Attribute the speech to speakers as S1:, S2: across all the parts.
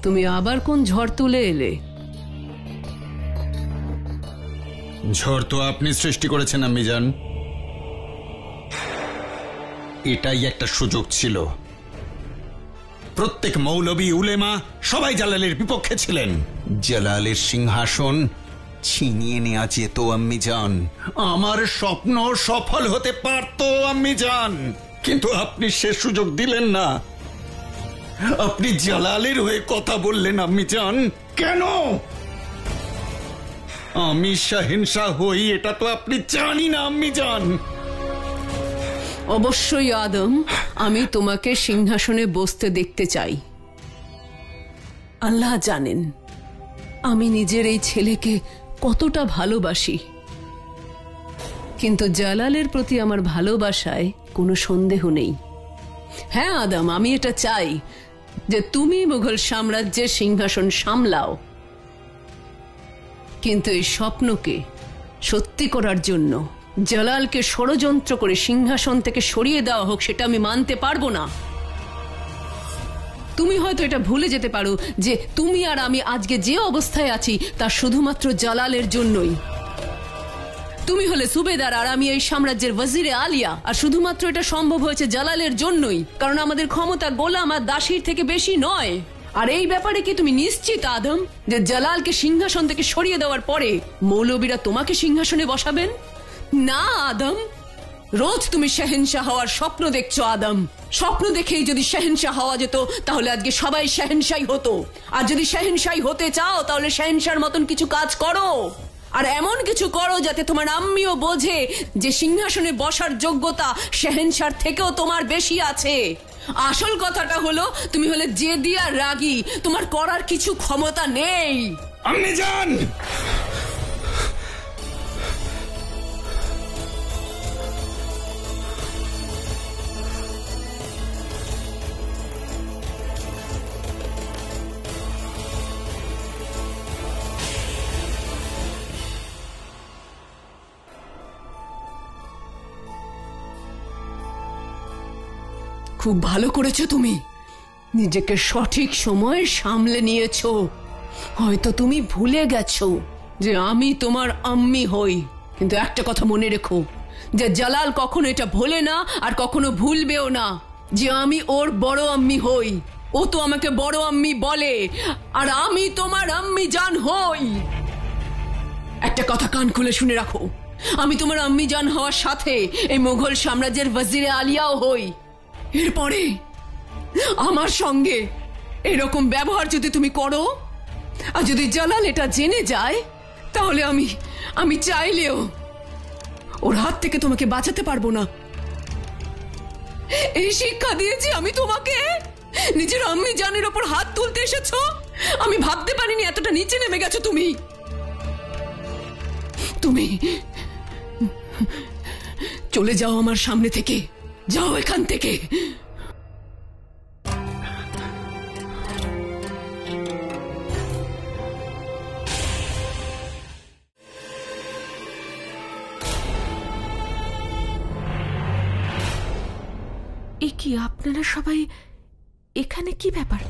S1: তুমি আবার কোন ঝড় তুলে এলে?
S2: ঝড় তো আপনি সৃষ্টি করেছেন আম্মিজান। এটাই একটা সুযোগ ছিল। প্রত্যেক মৌলবী উলেমা সবাই জালালের বিপক্ষে ছিলেন। জালালের সিংহাসন ছিনিয়ে নেওয়া যেত আম্মিজান। আমার স্বপ্ন সফল হতে পারত আম্মিজান, কিন্তু আপনি সে সুযোগ দিলেন না। আপনি জালালের হয়ে কথা বললেন আম্মিজান। কেন? আমি শাহেনশাহ হই এটা তো আপনি জানি না আম্মিজান।
S1: অবশ্যই আদম, আমি তোমাকে সিংহাসনে বসতে দেখতে চাই। আল্লাহ জানেন আমি নিজের এই ছেলেকে কতটা ভালোবাসি, কিন্তু জালালের প্রতি আমার ভালোবাসায় কোনো সন্দেহ নেই। হ্যাঁ আদম, আমি এটা চাই যে তুমি মুঘল সাম্রাজ্যের সিংহাসন সামলাও, কিন্তু এই স্বপ্নকে সত্যি করার জন্য জালালকে ষড়যন্ত্র করে সিংহাসন থেকে সরিয়ে দেওয়া হোক, সেটা আমি মানতে পারবো না। তুমি হয়তো এটা ভুলে যেতে পারো যে তুমি আর আমি আজকে যে অবস্থায় আছি তা শুধুমাত্র জালালের জন্যই। তুমি হলে সুবেদার আর আমি এই সাম্রাজ্যের ওয়াজিরে আলিয়া, আর শুধুমাত্র এটা সম্ভব হয়েছে জালালের জন্যই, কারণ আমাদের ক্ষমতা গোলাম আর দাসীর থেকে বেশি নয়। আর এই ব্যাপারে কি তুমি নিশ্চিত আদম যে জালালকে সিংহাসন থেকে সরিয়ে দেওয়ার পরে মৌলবীরা তোমাকে সিংহাসনে বসাবেন? না আদম, রোজ তুমি শাহেনশাহ হওয়ার স্বপ্ন দেখছো আদম। স্বপ্ন দেখেই যদি শাহেনশাহ হওয়া যেত তাহলে আজকে সবাই শাহেনশাহী হতো। আর যদি শাহেনশাহী হতে চাও তাহলে শাহেনশাহর মতন কিছু কাজ করো, আর এমন কিছু করো যাতে তোমার আম্মিও বোঝে যে সিংহাসনে বসার যোগ্যতা শাহেনশাহর থেকেও তোমার বেশি আছে। আসল কথাটা হলো তুমি হলে জেদি আর রাগী, তোমার করার কিছু ক্ষমতা নেই।
S2: আম্মিজান,
S1: খুব ভালো করেছো তুমি, নিজেকে সঠিক সময়ে সামলে নিয়েছো। হয়তো তুমি ভুলে গেছো যে আমি তোমার আম্মি হই, কিন্তু একটা কথা মনে রেখো যে জালাল কখনো এটা ভোলে না আর কখনো ভুলবেও না যে আমি ওর বড় আম্মি হই। ও তো আমাকে বড় আম্মি বলে, আর আমি তোমার আম্মি জান হই। একটা কথা কান খুলে শুনে রাখো, আমি তোমার আম্মি জান হওয়ার সাথে এই মুঘল সাম্রাজ্যের ওয়াজিরে আলিয়াও হই। এরপরে আমার সঙ্গে এরকম ব্যবহার যদি তুমি করো আর যদি জালাল এটা জেনে যায় তাহলে আমি চাইলেও ওর হাত থেকে তোমাকে বাঁচাতে পারবো না। এই শিক্ষা দিয়েছি আমি তোমাকে, নিজের আম্মি জানের ওপর হাত তুলতে এসেছো। আমি ভাবতে পারিনি এতটা নিচে নেমে গেছো তুমি। তুমি চলে যাও আমার সামনে থেকে, যাও এখান থেকে।
S3: কি আপনারা সবাই এখানে? কি ব্যাপার?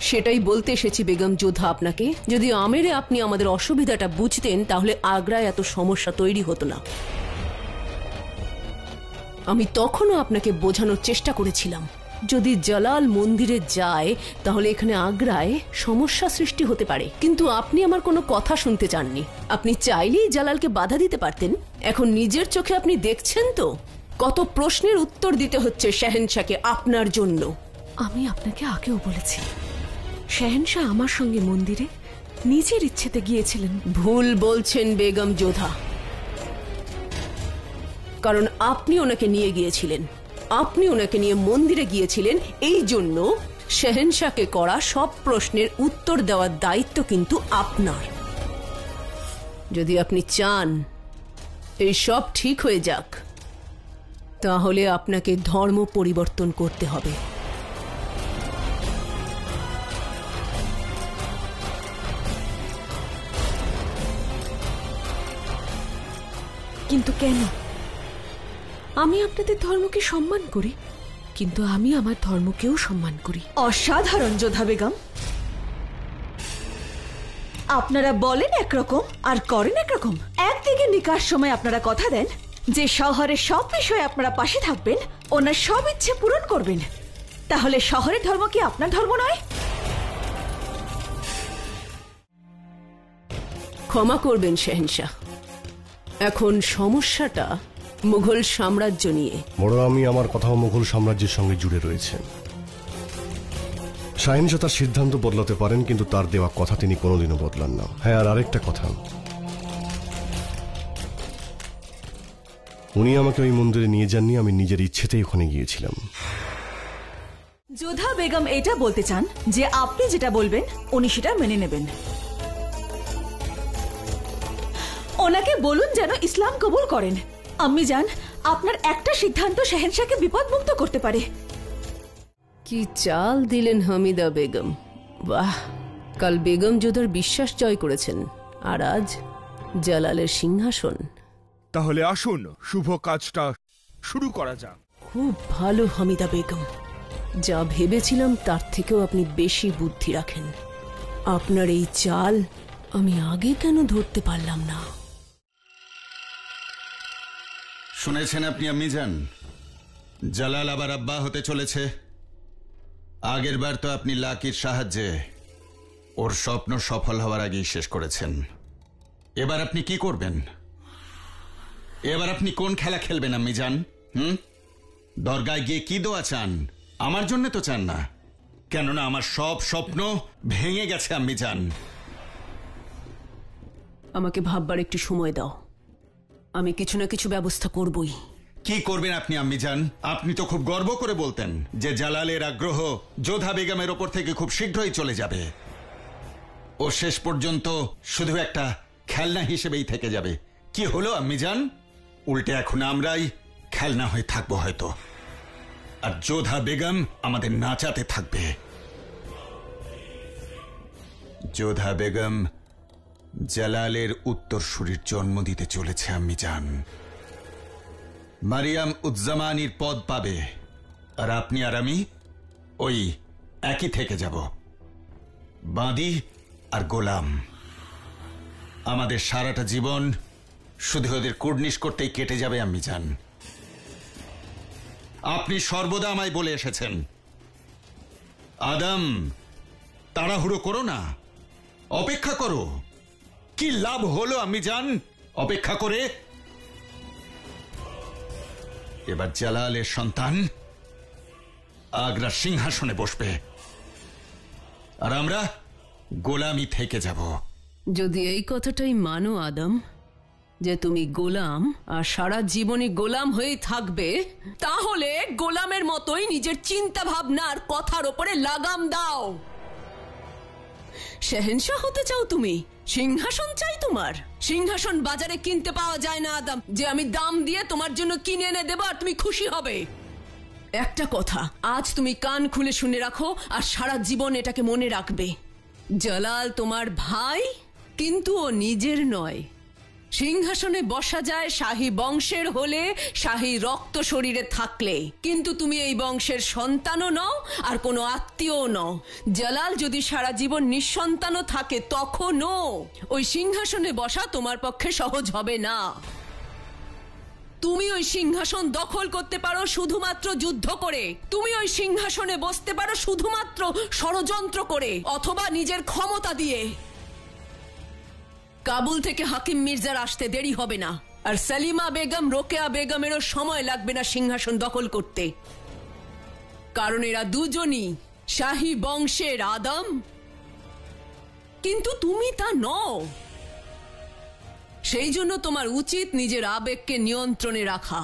S1: সেটাই বলতে এসেছি বেগম যোধা আপনাকে। যদি আমেরে আপনি আমাদের অসুবিধাটা বুঝতেন তাহলে আগ্রায় এত সমস্যা তৈরি হতো না। আমি তখনও আপনাকে বোঝানোর চেষ্টা করেছিলাম যদি জালাল মন্দিরে যায় তাহলে এখানে আগ্রায় সমস্যা সৃষ্টি হতে পারে, কিন্তু আপনি আমার কোনো কথা শুনতে চাননি। আপনি চাইলেই জালালকে বাধা দিতে পারতেন। এখন নিজের চোখে আপনি দেখছেন তো কত প্রশ্নের উত্তর দিতে হচ্ছে শাহেনশাহকে আপনার জন্য।
S3: আমি আপনাকে আগেও বলেছি শাহেনশাহ আমার সঙ্গে মন্দিরে নিজের ইচ্ছেতে গিয়েছিলেন।
S1: ভুল বলছেন বেগম যোধা, কারণ আপনি ওনাকে নিয়ে গিয়েছিলেন, আপনি ওনাকে নিয়ে মন্দিরে গিয়েছিলেন। এই জন্য শাহেনশাহকে করা সব প্রশ্নের উত্তর দেওয়ার দায়িত্ব কিন্তু আপনার। যদি আপনি চান এই সব ঠিক হয়ে যাক তাহলে আপনাকে ধর্ম পরিবর্তন করতে হবে।
S3: কিন্তু কেন? আমি আপনাদের ধর্মকে সম্মান করি, কিন্তু আমি আমার ধর্মকেও সম্মান করি।
S4: অসাধারণ যোধা বেগম, আপনারা বলেন একরকম আর করেন একরকম। একদিকে নিকার সময় আপনারা কথা দেন যে শহরের সব বিষয়ে আপনারা পাশে থাকবেন, ওনার সব ইচ্ছে পূরণ করবেন। তাহলে শহরের ধর্ম কি আপনার ধর্ম নয়?
S1: ক্ষমা করবেন শেহেনশাহ, এখন সমস্যাটা মুঘল সাম্রাজ্য নিয়ে।
S5: বড় আমি আমার কথাও মুঘল সাম্রাজ্যের সঙ্গে জুড়ে রয়েছেন। শাহিনশাহ তার সিদ্ধান্ত বদলাতে পারেন, কিন্তু তার দেওয়া কথা তিনি কোনোদিনও বদলান না। হ্যাঁ, আর আরেকটা কথা, উনি আমাকে ওই মন্দিরে নিয়ে যাননি, আমি নিজের ইচ্ছেতেই ওখানে গিয়েছিলাম।
S4: যোধা বেগম এটা বলতে চান যে আপনি যেটা বলবেন উনি সেটা মেনে নেবেন। ওনাকে বলুন যেন ইসলাম কবুল করেন। আম্মি জান, আপনার একটা সিদ্ধান্ত শাহেনশাহকে বিপদমুক্ত করতে পারে।
S1: কি চাল দিলেন হামিদা বেগম! বাহ, কাল বেগম যোধার বিশ্বাস জয় করেছেন, আর আজ জালালের সিংহাসন।
S6: তাহলে আসুন শুভ কাজটা শুরু করা যাক।
S1: খুব ভালো হামিদা বেগম, যা ভেবেছিলাম তার থেকেও আপনি বেশি বুদ্ধি রাখেন। আপনার এই চাল আমি আগে কেন ধরতে পারলাম না?
S2: শুনেছেন আপনি আম্মিজান, জালাল আবার আব্বা হতে চলেছে। আগের বার তো আপনি লাকির সাহায্যে ওর স্বপ্ন সফল হওয়ার আগেই শেষ করেছেন। এবার আপনি কি করবেন? এবার আপনি কোন খেলা খেলবেন আম্মিজান? দরগায় গিয়ে কি দোয়া চান? আমার জন্য তো চান না, কেননা আমার সব স্বপ্ন ভেঙে গেছে আম্মিজান।
S1: আমাকে ভাববার একটু সময় দাও, আমি কিছু না কিছু ব্যবস্থা করবই।
S2: কি করবেন আপনি আম্মিজান? আপনি তো খুব গর্ব করে বলতেন যে জালালের আগ্রহ যোধা বেগমের ওপর থেকে খুব শীঘ্রই চলে যাবে। ও শেষ পর্যন্ত শুধু একটা খেলনা হিসেবেই থেকে যাবে। কি হলো আম্মিজান? উল্টে এখন আমরাই খেলনা হয়ে থাকবো হয়তো, আর যোধা বেগম আমাদের নাচাতে থাকবে। যোধা বেগম জালালের উত্তরসূরির জন্ম দিতে চলেছে আম্মিজান। মারিয়াম উজ্জামানির পদ পাবে, আর আপনি আর আমি ওই একই থেকে যাব, বাঁদি আর গোলাম। আমাদের সারাটা জীবন শুধু ওদের কুর্নিশ করতেই কেটে যাবে আম্মিজান। আপনি সর্বদা আমায় বলে এসেছেন, আদম তাড়াহুড়ো করো না, অপেক্ষা করো। কি লাভ হলো আম্মিজান অপেক্ষা করে? এবার জালালের সন্তান আগ্রা সিংহাসনে বসবে, আর আমরা গোলামি থেকে যাব।
S1: যদি এই কথাটাই মানো আদম, যে তুমি গোলাম আর সারা জীবনে গোলাম হয়ে থাকবে, তাহলে গোলামের মতোই নিজের চিন্তা ভাবনার কথার ওপরে লাগাম দাও। শেহেনশাহ হতে চাও তুমি? সিংহাসন চাই তোমার? সিংহাসন বাজারে কিনতে পাওয়া যায় না আদম, যে আমি দাম দিয়ে তোমার জন্য কিনে এনে দেবো আর তুমি খুশি হবে। একটা কথা আজ তুমি কান খুলে শুনে রাখো, আর সারা জীবন এটাকে মনে রাখবে। জালাল তোমার ভাই, কিন্তু ও নিজের নয়। সিংহাসনে বসা যায় শাহী বংশের হলে, শাহী রক্ত শরীরে থাকলে, কিন্তু তুমি এই বংশের সন্তানও নও আর কোনো আত্মীয়ও নও। জালাল যদি সারা জীবন নিঃসন্তানও থাকে, তখনও ওই সিংহাসনে বসা তোমার পক্ষে সহজ হবে না। তুমি ওই সিংহাসন দখল করতে পারো শুধুমাত্র যুদ্ধ করে, তুমি ওই সিংহাসনে বসতে পারো শুধুমাত্র ষড়যন্ত্র করে, অথবা নিজের ক্ষমতা দিয়ে। কাবুল থেকে হাকিম মির্জার আসতে দেরি হবে না, আর সালিমা বেগম, রোকেয়া বেগমেরও সময় লাগবে না সিংহাসন দখল করতে, কারণ এরা দুজনই শাহী বংশের আদম। কিন্তু তুমি তা নও। সেই জন্য তোমার উচিত নিজের আবেগকে নিয়ন্ত্রণে রাখা।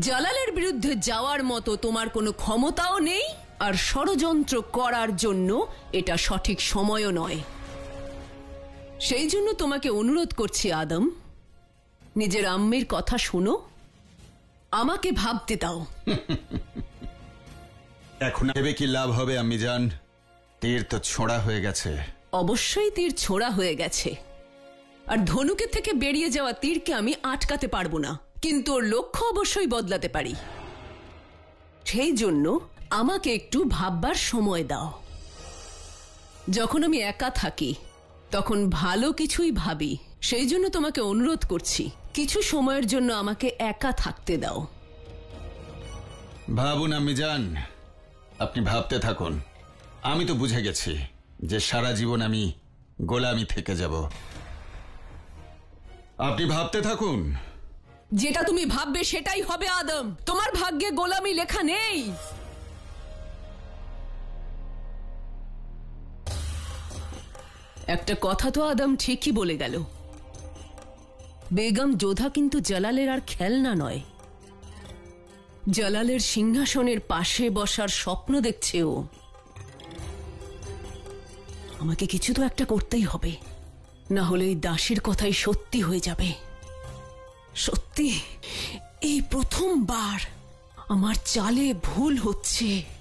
S1: জালালের বিরুদ্ধে যাওয়ার মতো তোমার কোনো ক্ষমতাও নেই, আর ষড়যন্ত্র করার জন্য এটা সঠিক সময়ও নয়। সেই জন্য তোমাকে অনুরোধ করছি আদম, নিজের আম্মির কথা শোনো, আমাকে ভাবতে দাও।
S2: এখন ভেবে কি লাভ হবে আম্মিজান? তীর তো ছোঁড়া হয়ে গেছে।
S1: অবশ্যই তীর ছোড়া হয়ে গেছে, আর ধনুকের থেকে বেরিয়ে যাওয়া তীরকে আমি আটকাতে পারবো না, কিন্তু ওর লক্ষ্য অবশ্যই বদলাতে পারি। সেই জন্য আমাকে একটু ভাববার সময় দাও। যখন আমি একা থাকি তখন ভালো কিছুই ভাবি। সেই জন্য তোমাকে অনুরোধ করছি, কিছু সময়ের জন্য আমাকে একা থাকতে দাও।
S2: ভাবুন আম্মি জান, আপনি ভাবতে থাকুন। আমি তো বুঝে গেছি যে সারা জীবন আমি গোলামি থেকে যাব। আপনি ভাবতে থাকুন।
S1: যেটা তুমি ভাববে সেটাই হবে আদম। তোমার ভাগ্যে গোলামি লেখা নেই। একটা কথা তো আদম ঠিকই বলে গেল, বেগম যোধা কিন্তু জালালের আর খেলনা নয়। জালালের সিংহাসনের পাশে বসার স্বপ্ন দেখছে ও। আমাকে কিছু তো একটা করতেই হবে, না হলে এই দাসীর কথাই সত্যি হয়ে যাবে। সত্যি এই প্রথমবার আমার চালে ভুল হচ্ছে।